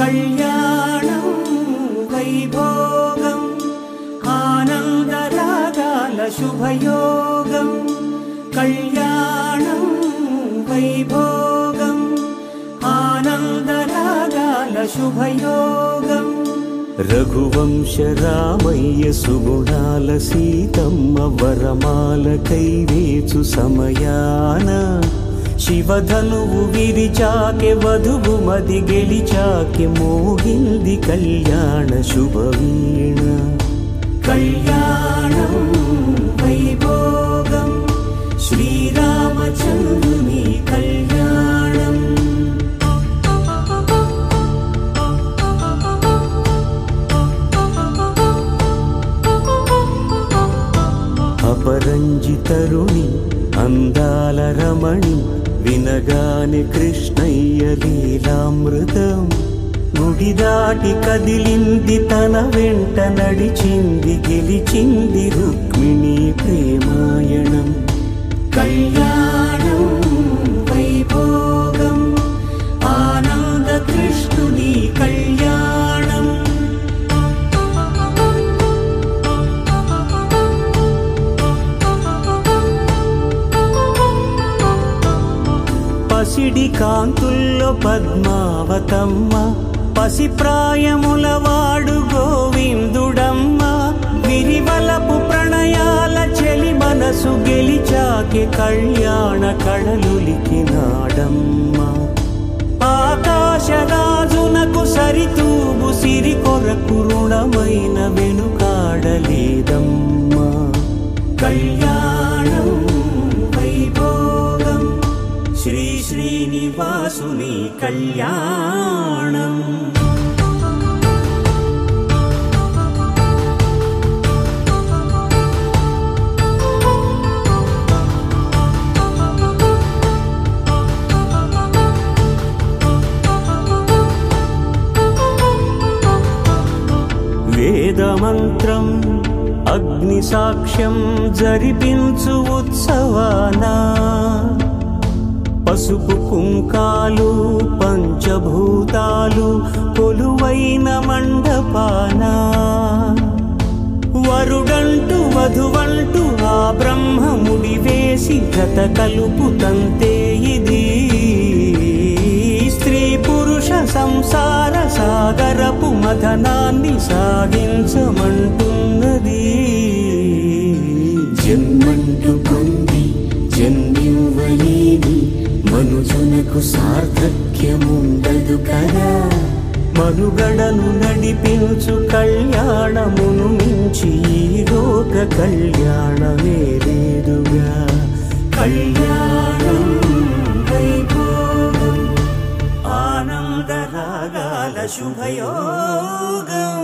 కళ్యాణం వైభోగం ఆనందరాగాల శుభయోగం కళ్యాణం వైభోగం ఆనందరాగాల శుభయోగం రఘువంశ రామయ్య సుగుణాల సీతమ్మ వరమాల కైవేచు సమయాన శివధనువు విరిచాకె వధువు మది గెలిచాకె మోగింది కళ్యాణ శుభవీణ కళ్యాణం వైభోగం శ్రీరామచంద్రుని కళ్యాణం అపరంజి తరుణి అందాల రమణి వినగాని కృష్ణయ్య లీలామృతం గుడి దాటి కదిలింది తన వెంట నడిచింది గెలిచింది రుక్మిణి ప్రేమాయణం కళ్యాణం వైభోగం ఆనంద కృష్ణుని కళ్యాణం పసిడి కాంతుల్లో పద్మావతమ్మ పసిప్రాయముల వాడు గోవిందుడమ్మ విరివలపు ప్రణయాల చెలి మనసు గెలిచాకె కళ్యాణ కళలులికినాడమ్మ ఆకాశరాజునకు సరితూగు సిరి కొరకు రుణమైన వెనుకాడలేదమ్మ కళ్యాణం వైభోగం శ్రీ శ్రీనివాసుని కళ్యాణం వేదమంత్రం అగ్ని సాక్ష్యం జరిపించు ఉత్సవానా పసుపు కుంకాలు పంచభూతాలు కొలువైన మండపాన వరుడంటూ వధువంటూ ఆ బ్రహ్మముడి వేసి జత కలుపుతంతే ఇది స్త్రీ పురుష సంసార సాగరపు మథనాన్ని సాగించమంటున్నది జన్మంటూ పొంది జన్మివ్వలేని మనుజునకు సార్థక్యముండదు కదా మనుగడను నడిపించు కళ్యాణమును మించి ఈ లోక కళ్యాణమే లేదుగా కళ్యాణం వైభోగం ఆనందరాగాల శుభయోగం